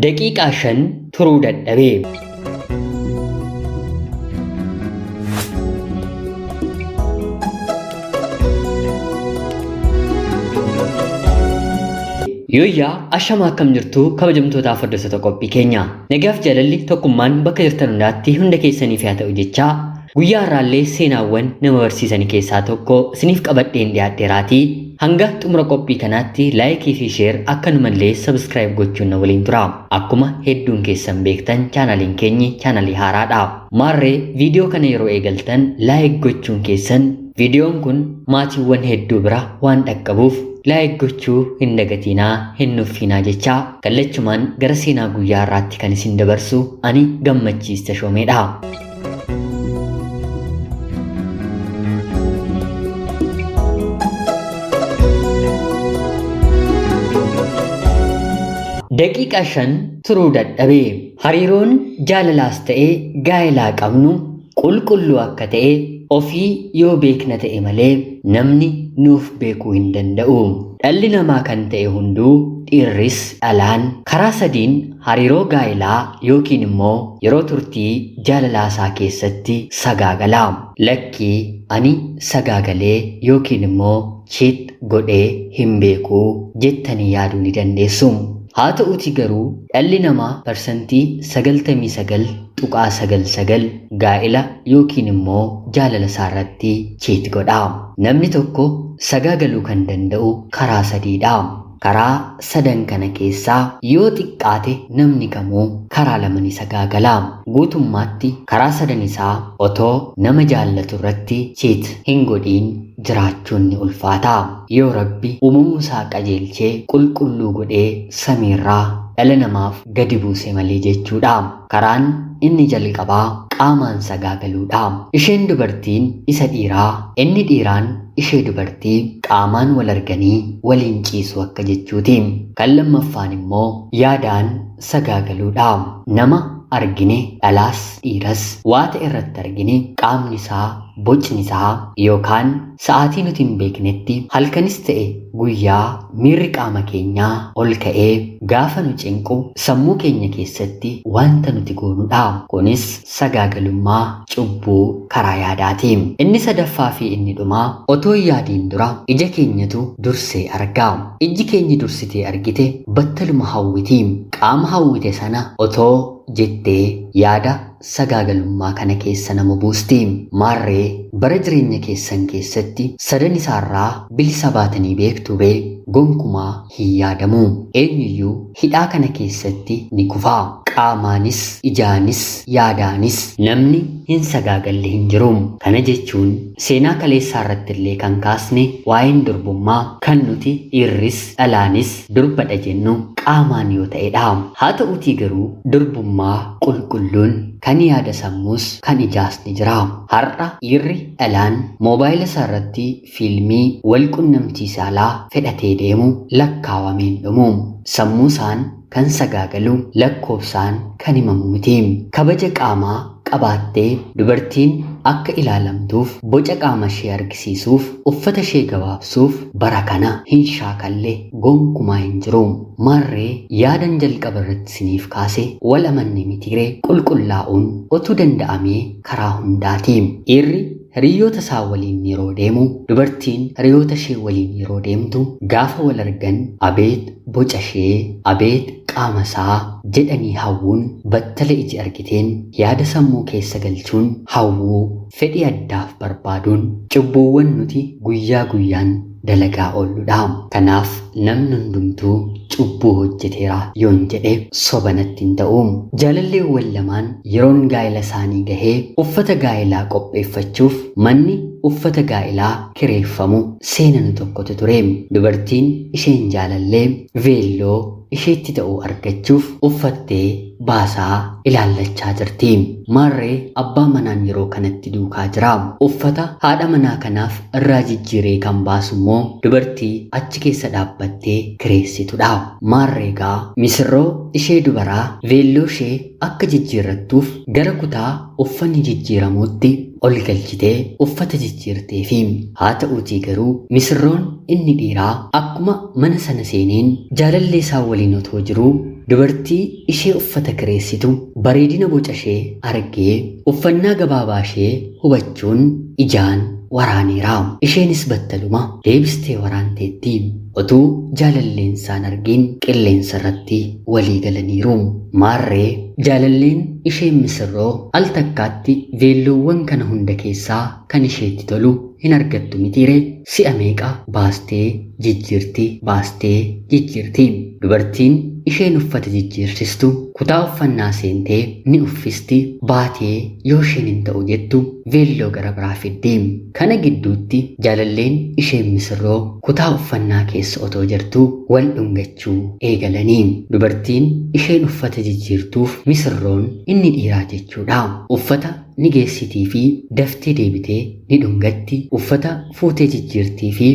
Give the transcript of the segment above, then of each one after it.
Daqiiqaa 5 turuu dadhabee. Yooyyaa ashamaa akkam jirtu kabajamtootaaf hordoftoota qophii keenya. Nagaaf jaalalli tokkummaan bakka jirtan hundaatti hunda keessaniif haa ta'u jechaa guyyaa har'aallee seenaawwan nama barsiisan keessaa tokko isiniif qabadheen dhiyaadheeraatii hanga xumura qophii kanaatti laayikii fi sheer akkanumallee sabskiraayib gochuun na waliin tura. Akkuma hedduun keessan beektan chaanaliin keenyi chaanalii haaraadha. Maarree viidiyoo kana yeroo eegaltan laayik gochuun keessan viidiyoon kun maatiiwwan hedduu bira waan dhaqqabuuf laayik gochuu hin dagatinaa hin nuffinaa jechaa kallachumaan gara seenaa guyyaa har'aatti kan isin dabarsu ani Gammachiis Tashoomeedha. Daqiiqaa 5 turuu dadhabee. Hariiroon jaalalaas ta'ee gaa'elaa qabnu qulqulluu akka ta'e ofii yoo beekna ta'e malee namni nuuf beekuu hin danda'u. Dhalli namaa kan ta'e hunduu dhiirris dhalaan karaa sadiin hariiroo gaa'elaa yookiin immoo yeroo turtii jaalalaasaa keessatti sagaagala. Lakkii ani sagaagalee yookiin immoo chiit godhee hin beekuu jettanii yaaduu ni dandeessu. Haa ta'uutii garuu dhalli namaa parsantii 99.99 gaa'ela yookiin immoo jaalala isaarratti chiit godha. Namni tokko sagaagaluu kan danda'u karaa sadiidha. Karaa sadan kana keessaa yoo xiqqaate namni kamuu karaa lama ni sagaagala. Guutummaatti karaa sadan isaa otoo nama jaallatu irratti chiit hin godhiin jiraachuun ni ulfaata. Yoo Rabbi uumamuu isaa qajeelchee qulqulluu godhee samiirraa dhala namaaf gadi buuse malee jechuudha. Karaan inni jalqabaa qaamaan sagaagaluudha. Isheen dubartiin isa dhiiraa, inni dhiiraan ishee dubartii qaamaan wal arganii waliin ciisu akka jechuuti. Kan lammaffaan immoo yaadaan sagaagaluudha. Nama argine dhalaas dhiiras waata irratti argine qaamni isaa bocni isaa yookaan sa'aatii nuti hin beeknetti halkanis ta'e guyyaa miirri qaama keenyaa ol ka'ee gaafa nu cinqu sammuu keenya keessatti wanta nuti goonudha. Kunis sagaagalummaa cubbuu karaa yaadaati. Inni sadaffaa fi inni dhumaa otoo yaadiin dura ija keenyatu dursee arga. Ijji keenyi dursitee argite battaluma hawwiti. Qaama hawwite sana otoo jettee yaada sagaagalummaa kana keessa nama buusti. Maarree bara jireenya keessan keessatti sadan isaarraa bilisa baatanii beektu bee gonkumaa hin yaadamu. Eenyuyyuu hidhaa kana keessatti ni kufaa. Qaamaanis ijaanis yaadaanis namni hin sagaagalle hin jiru. Kana jechuun seenaa kaleessaa irratti illee kan kaasne waa'een durbummaa kan nuti dhiirris dhalaanis durbadha jennu qaamaan yoo ta'edha. Haa ta'uutii garuu durbummaa qulqulluun kan yaada sammuus kan ijaas ni jira. Har'a dhiirri dhalaan moobaayila isaa irratti fiilmii wal qunnamtii saalaa fedhatee deemu lakkaawameen dhumu. Sammuu isaan kan sagaagalu lakkoofsaan kan himamu miti. Kabaja qaamaa qabaattee dubartiin akka ilaalamtuuf boca qaama ishee argisiisuuf uffata ishee gabaabsuuf bara kana hin shaakalle gonkumaa hin jiru. Maarree yaadan jalqaba irratti siniif kaase wal amanne mitiree qulqullaa'uun otuu danda'amee karaa hundaati. Dhiirri hiriyoota isaa waliin yeroo deemu dubartiin hiriyoota ishee waliin yeroo deemtu gaafa wal argan abeet boca ishee abeet qaama isaa jedhanii hawwuun battala iji argiteen yaada sammuu keessa galchuun hawwuu fedhii addaaf barbaaduun cubbuuwwan nuti guyyaa guyyaan dalagaa oolluudha. Kanaaf namni hundumtuu cubbuu hojjeteera yoon jedhe sobanatti hin ta'u. Jaalalleewwan lamaan yeroon gaa'ela isaanii gahee uffata gaa'elaa qopheeffachuuf manni uffata gaa'elaa kireeffamu seenan tokkotu ture. Dubartiin isheen jaalallee veelloo isheetti ta'u argachuuf uffattee baasaa ilaallachaa jirti. Maarree abbaa manaan yeroo kanatti duukaa jira. Uffata haadha manaa kanaaf irraa jijjiiree kan baasu immoo dubartii achi keessa dhaabbattee kireessitudha. Maarreegaa misirroo ishee dubaraa veelloo ishee akka jijjiirrattuuf gara kutaa uffanni jijjiiramuutti ol galchitee uffata jijjiirteefi. Haa ta'uutii garuu misirroon inni dhiiraa akkuma mana sana seeneen jaalallee isaa waliin otoo jiruu dubartii ishee uffata kireessitu bareedina boca ishee argee uffannaa gabaabaa ishee hubachuun ijaan waraaneera. Isheenis battaluma deebistee waraanteetti. Otuu jaalalleen isaan argiin qilleensa irratti walii galaniiru. Maarree jaalalleen isheen misirroo al takkaatti veelloowwan kana hunda keessaa kan isheetti tolu hin argattu mitiire si'a meeqa baastee jijjiirti. Dubartiin isheen uffata jijjiirsistu kutaa uffannaa seentee ni uffisti, baatee yoo isheen hin ta'u jettu veelloo gara biraa fiddi. Kana gidduutti jaalalleen isheen misirroo kutaa uffannaa keessa otoo jirtu wal dhungachuu eegalanii. Dubartiin isheen uffata jijjiirtuuf misirroon inni dhiiraa jechuudha. Uffata ni geessitii fi daftee deebitee ni dhungatti. Uffata fuutee jijjiirtii fi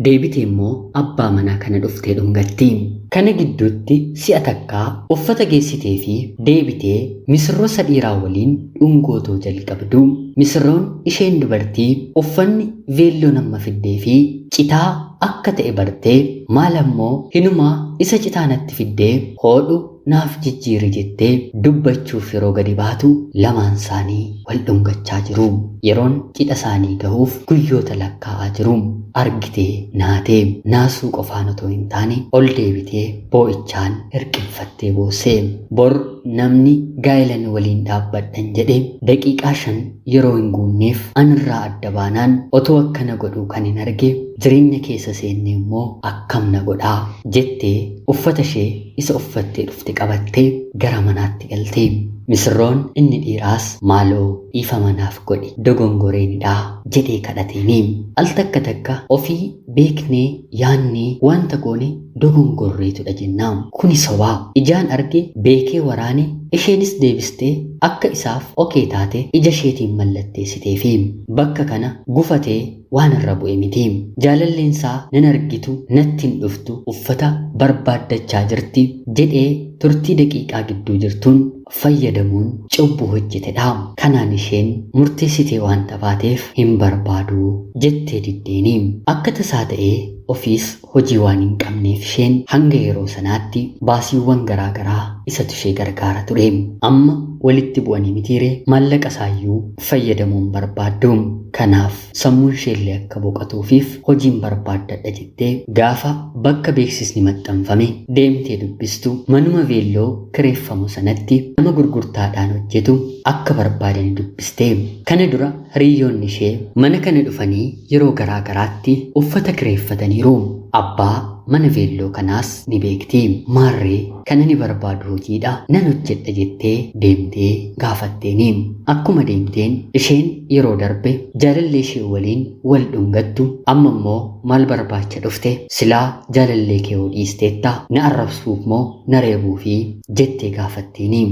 deebitee immoo abbaa manaa kana dhuftee dhungatti. Kana gidduutti si'a takkaa uffata geessitee fi deebitee misirroo dhiiraa waliin dhungootoo jalqabdu. Misirroon isheen dubartii uffanni veelloo nama fiddee fi citaa akka ta'e bartee maal ammoo hinumaa isa citaa natti fiddee hoodhu naaf jijjiiri jettee dubbachuuf yeroo gadi baatu lamaan isaanii wal dhungachaa jiru. Yeroon cidha isaanii gahuuf guyyoota lakkaa'aa jiru. Argitee naatee naasuu qofaan otoo hin taane ol deebitee boo'ichaan hirqinfattee boossee. Bor namni gaa'ilan waliin dhaabbadhan jedhe daqiiqaa 5 yeroo hin guunneef anirraa adda baanaan otoo akkana godhuu kan hin arge jireenya keessa seenne immoo akkam na godhaa jettee uffata ishee isa uffattee dhufte qabattee gara manaatti galte. Misirroon inni dhiiraas maaloo dhiifama naaf godhi dogongoreenidha jedhee kadhateeni. Al takka ofii beeknee yaannee wanta goone dogongorreetudha jennaan. Kuni sobaa ijaan arge beekee waraane isheenis deebistee akka isaaf okee taate ija isheetiin mallatteessitee fi bakka kana gufatee waan irra bu'e miti. Jaalalleensaa nan argitu natti hin dhuftu uffata barbaaddachaa jirti jedhee turtii daqiiqaa gidduu jirtuun fayyadamuun cubbuu hojjetedha. Kanaan isheen murteessitee waan taateef hin barbaadu jettee diddeeni. Akka tasaa ta'ee ofiis hojii waan hin qabneef isheen hanga yeroo sanaatti baasiiwwan garaagaraa isatu ishee gargaara ture. Amma walitti bu'anii mitiire maallaqa isaayyuu fayyadamuun barbaaddu. Kanaaf sammuun isheellee akka boqotuufiif hojiin barbaaddadha jettee gaafa bakka beeksisni maxxanfame deemtee dubbistu manuma veelloo kireeffamu sanatti nama gurgurtaadhaan hojjetu akka barbaadanii dubbiste. Kana dura hiriyoonni ishee mana kana dhufanii yeroo garaagaraatti uffata kireeffataniiru. Abbaa mana veelloo kanaas ni beekti. Maarree kana ni barbaadu hojiidha nan hojjedha jettee deemtee gaafatteeni. Akkuma deemteen isheen yeroo darbe jaalallee ishee waliin wal dhungattu amma immoo maal barbaacha dhufte silaa jaalallee kee dhiisteetta na arrabsuuf moo na reebuufi jettee gaafatteeni.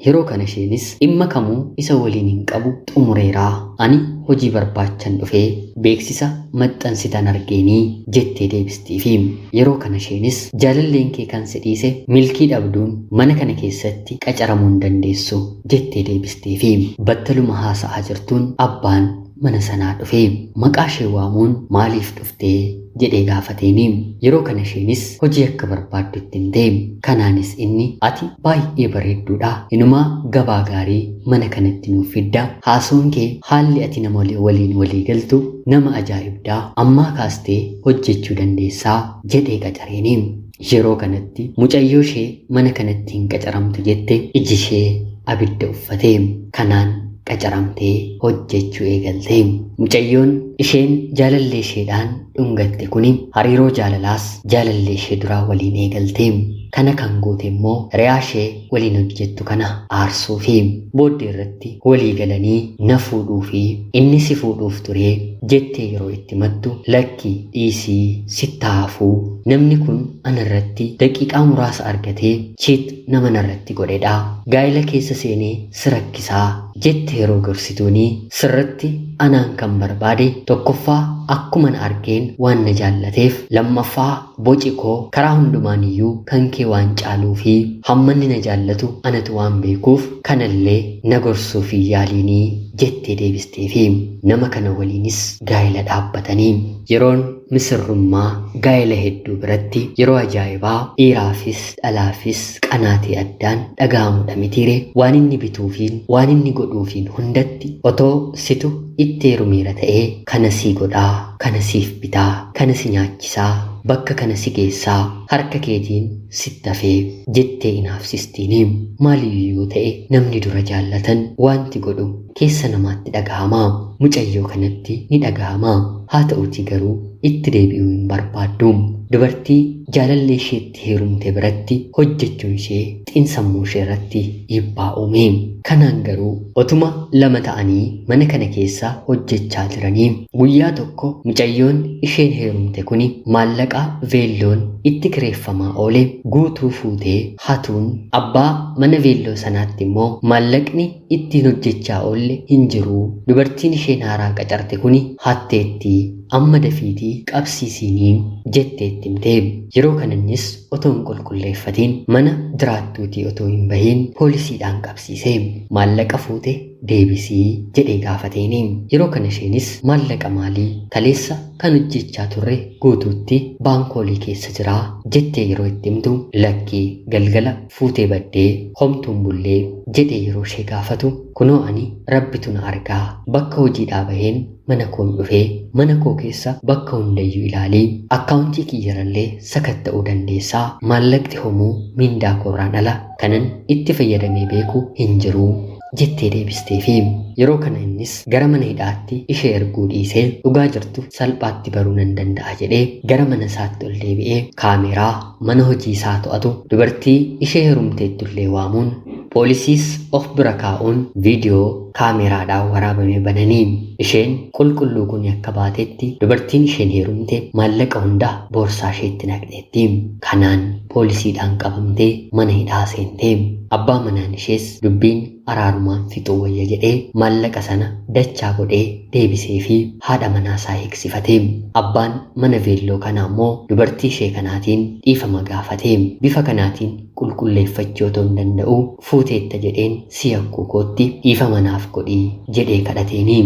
Yeroo kana isheenis dhimma kamuu isa waliin hin qabu xumureeraa ani hojii barbaachan dhufee beeksisa maxxansitan argeenii jettee deebistiifi. Yeroo kana isheenis jaalalleen kee kan si dhiise milkii dhabduun mana kana keessatti qacaramuu hin dandeessu jettee deebistiifi. Battaluma haasa'aa jirtuun abbaan mana sanaa dhufee maqaa ishee waamuun maaliif dhuftee jedhee gaafateeni. Yeroo kana isheenis hojii akka barbaaddu itti himte. Kanaanis inni ati baay'ee bareedduudha inumaa gabaa gaarii mana kanatti nuuf fidda haasoon kee haalli ati nama waliin walii galtu nama ajaa'ibdaa ammaa kaastee hojjechuu dandeessaa jedhee qacareeni. Yeroo kanatti mucayyoo ishee mana kanatti hin qacaramtu jette iji ishee abidda uffate. Kanaan qacaramtee hojjechuu eegalte. Mucayyoon isheen jaalallee isheedhaan dhungatte kuni hariiroo jaalalaas jaalallee ishee duraa waliin eegalte. Kana kan goote immoo riyaa ishee waliin hojjettu kana aarsuufi booddee irratti walii galanii na fuudhuu fi inni si fuudhuuf ture jettee yeroo itti mattu lakki dhiisii sittaafuu namni kun anarratti daqiiqaa muraasa argatee chiit nama narratti godhedha. Gaa'ila keessa seenee si rakkisaa jette yeroo gorsituuni sirritti anaan kan barbaade tokkoffaa akkuman argeen waan na jaallateef lammaffaa boci koo karaa hundumaaniyyuu kan kee waan caaluu fi hammanni na jaallatu anatu waan beekuuf kanallee na gorsuuf yaaliinii jettee deebisteefi nama kana waliinis gaa'ela dhaabbatanii yeroon misirrummaa gaa'ela hedduu biratti yeroo ajaa'ibaa dhiiraafis dhalaafis qanaatii addaan dhaga'amudha mitiire waan inni bituufiin waan inni godhuufiin hundatti otoo situ itti heerumeera ta'ee kana sii godhaa kana siif bitaa kana si nyaachisaa bakka kana si geessaa harka keetiin sitti hafee jettee inaafsistiini maaliyyuu ta'e namni dura jaallatan wanti godhu keessa namaatti dhagahamaa mucayyoo kanatti ni dhagahamaa haa ta'uutii garuu itti deebi'uu hin barbaaddu dubartii jaalallee isheetti heerumte biratti hojjechuun ishee xiinsammuu ishee irratti dhiibbaa uume kanaan garuu otuma lama ta'anii mana kana keessa hojjechaa jiranii guyyaa tokko mucayyoon isheen heerumte kuni maallaqa veelloon itti kireeffamaa oole guutuu fuutee hatuun abbaa mana veelloo sanaatti immoo maallaqni ittiin hojjechaa oolle hin jiru dubartiin isheen haaraa qacarte kuni hatteetti amma dafiitii qabsiisiinii jetteetti himte yeroo kanannis otoo hin qulqulleeffatiin mana jiraattuutii otoo hin bahiin poolisiidhaan qabsiise maallaqa fuute deebisii jedhee gaafateeni yeroo kana isheenis maallaqa maalii kaleessa kan hojjechaa turre guutuutti baankoolii keessa jiraa jettee yeroo itti himtu lakkii galgala fuutee baddee homtuun bullee jedhee yeroo ishee gaafatu kunoo ani rabbitu na argaa bakka hojiidhaa baheen mana koon dhufee mana koo keessa bakka hundayyuu ilaalii akkaawuntii kiyyarallee sakatta'uu dandeessaa maallaqti homuu mindaa koorraan ala kanan itti fayyadamee beeku hin jiruu jettee deebisteefi yeroo kana innis gara mana hidhaatti ishee erguu dhiisee dhugaa jirtu salphaatti baruu nan danda'a jedhee gara mana isaatti ol deebi'ee kaameraa mana hojii isaa to'atu dubartii ishee heerumteetti illee waamuun poolisiis of bira kaa'uun viidiyoo kaameraadhaan waraabame bananii isheen qulqulluu kun akka baatetti dubartiin isheen heerumte maallaqa hunda boorsaa isheetti naqxeetti kanaan poolisiidhaan qabamtee mana hidhaa seentee abbaa manaan ishees dubbiin araarumaan fixuu wayya jedhee maallaqa sana dachaa godhee deebisee fi haadha manaasaa eegsifate abbaan mana veelloo kanaa immoo dubartii ishee kanaatiin dhiifama gaafate bifa kanaatiin qulqulleeffachuu otoo hin danda'u fuuteetta jedheen siyakkuu kootti dhiifama naaf godhii jedhee kadhateeni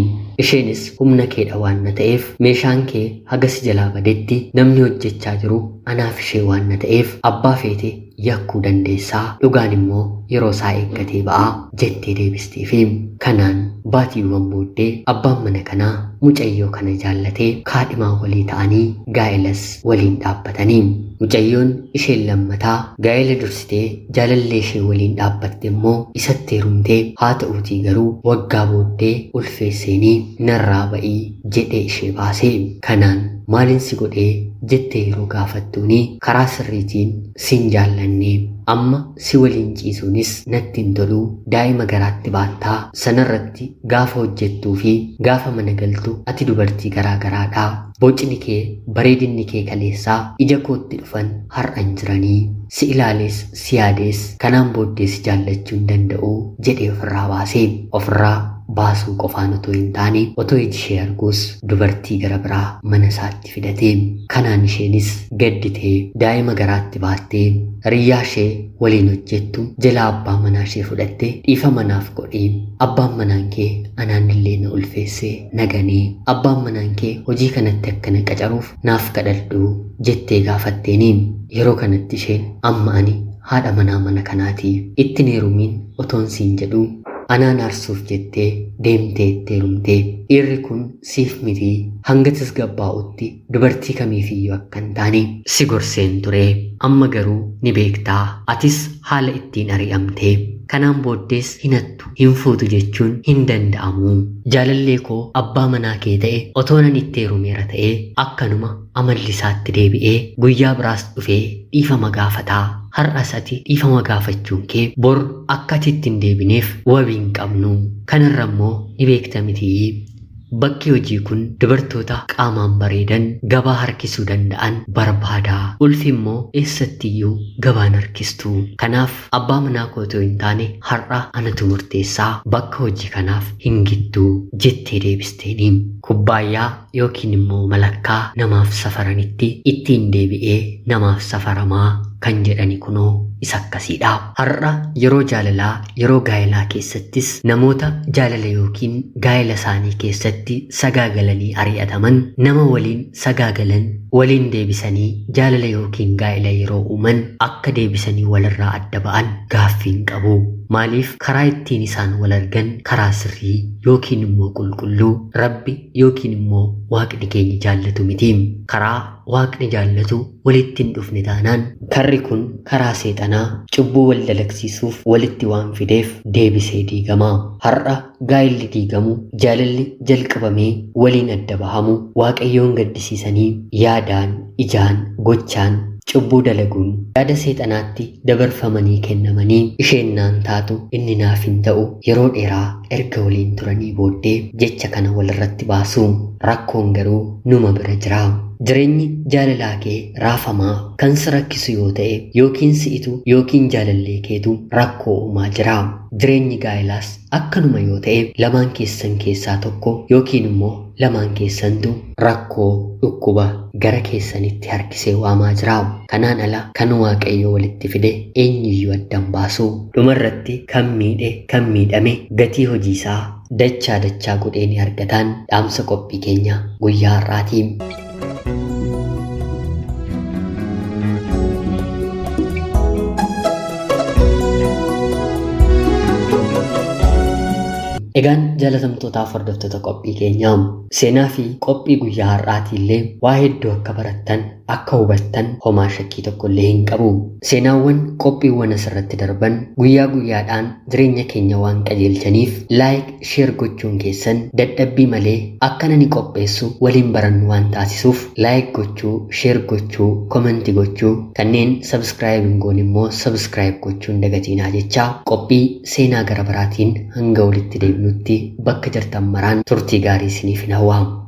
isheenis humna keedha waan na ta'eef meeshaan kee hagas jalaa badetti namni hojjechaa jiru anaaf ishee waan na ta'eef abbaa feete yakkuu dandeessaa dhugaan immoo yeroo isaa eeggatee ba'aa jettee deebisteefi kanaan baatiiwwan booddee abbaan mana kanaa mucayyoo kana jaallatee kaadhimaa walii ta'anii gaa'elas waliin dhaabbatanii mucayyoon isheen lammataa gaa'ela dursitee jaalallee ishee waliin dhaabbatte immoo isatti heerumtee haa ta'uutii garuu waggaa booddee ulfeesseenii narraa ba'ii jedhee ishee baasee kanaan maalin si godhee jettee yeroo gaafattuuni karaa sirriitiin sin jaallanne amma si waliin ciisuunis natti hin tolu daa'ima garaatti baattaa sanarratti gaafa hojjettuu fi gaafa mana galtu ati dubartii garaa garaadhaa bocni kee bareedinni kee kaleessaa ija kootti dhufan har'an jiranii si ilaalees si yaadees kanaan booddee si jaallachuu hin danda'u jedhee ofirraa baasee ofirraa baasuu qofaan otoo hin taane otoo iji ishee arguus dubartii gara biraa mana isaatti fidatee kanaan isheenis gadditee daa'ima garaatti baattee hiriyyaa ishee waliin hojjettu jalaa abbaa manaa ishee fudhattee dhiifama naaf godhii abbaan manaan kee anaan illee na ulfeesse naganee abbaan manaan kee hojii kanatti akka na qacaruuf naaf kadhadhu jettee gaafatteeni yeroo kanatti isheen amma ani haadha manaa mana kanaatii ittiin heerumiin otoon siin jedhu anaan aarsuuf jettee deemtee itti heerumtee dhiirri kun siif mitii hanga tasgabbaa'utti dubartii kamiifiyyuu akka hin taane si gorseen ture amma garuu ni beektaa atis haala ittiin ari'amtee kanaan booddees hinattu hin fuutu jechuun hin danda'amu jaalallee koo abbaa manaa kee ta'e otoo nan itti heerumeera ta'ee akkanuma amalli isaatti deebi'ee guyyaa biraas dhufee dhiifama gaafataa har'as ati dhiifama gaafachuun kee bor akka ati ittiin deebineef wabii hin qabnu kanarra immoo ni beekta mitii bakki hojii kun dubartoota qaamaan bareedan gabaa harkisuu danda'an barbaada. Ulfi immoo eessattiyyuu gabaan harkistu. Kanaaf abbaa manaa kootoo hin taane har'a anatu murteessaa bakka hojii kanaaf hin gittuu jettee deebisteeni. Kubbaayyaa yookiin immoo malakkaa namaaf safaranitti ittiin deebi'ee namaaf safaramaa kan jedhani kunoo isa akkasiidha. Har'a yeroo jaalalaa yeroo gaa'elaa keessattis namoota jaalala yookiin gaa'ela isaanii keessatti sagaagalanii ari'ataman nama waliin sagaagalan waliin deebisanii jaalala yookiin gaa'ela yeroo uuman akka deebisanii walirraa adda ba'an gaaffiin qabu. Maaliif karaa ittiin isaan wal argan karaa sirrii yookiin immoo qulqulluu Rabbi yookiin immoo Waaqni keenya jaallatu miti. Karaa Waaqni jaallatu walitti hin dhufne taanaan karri kun karaa seexanaa cubbuu wal dalagsiisuuf walitti waan fideef deebisee diigama. Har'a gaa'elli diigamu jaalalli jalqabamee waliin adda bahamu Waaqayyoon gaddisiisanii yaadaan ijaan gochaan cubbuu dalaguun yaada seexanaatti dabarfamanii kennamanii isheen naan taatu inni naaf hin ta'u yeroo dheeraa erga waliin turanii booddee jecha kana walirratti baasu. Rakkoon garuu numa bira jira. Jireenyi jaalalaa kee raafamaa kan si rakkisu yoo ta'e yookiin si'itu yookiin jaalallee keetu rakkoo uumaa jira. Jireenyi gaa'elaas akkanuma yoo ta'e lamaan keessan keessaa tokko yookiin immoo lamaan keessantu rakkoo dhukkuba gara keessanitti harkisee waamaa jira. Kanaan ala kan Waaqayyo walitti fide eenyuyyuu addan baasu. Dhumarratti kan miidhe kan miidhame gatii hojiisaa dachaa godhee ni argataan dhaamsa qophii keenya guyyaa har'aatiin. Egaan jaalatamtootaaf hordoftoota qophii keenyaa seenaa fi qophii guyyaa har'aatii illee waa hedduu akka barattan akka hubattan homaa shakkii tokko illee hin qabu. Seenaawwan qophiiwwan asirratti darban guyyaa guyyaadhaan jireenya keenya waan qajeelchaniif laayik sheer gochuun keessan dadhabbii malee akka nani qopheessu waliin barannu waan taasisuuf laayik gochuu sheer gochuu komentii gochuu kanneen sabskraayib hin goone immoo sabskraayib gochuun dagatiinaa jecha qophii seenaa gara biraatiin hanga walitti deebinutti bakka jirtan maraan turtii gaarii isiniif hin hawwaamu.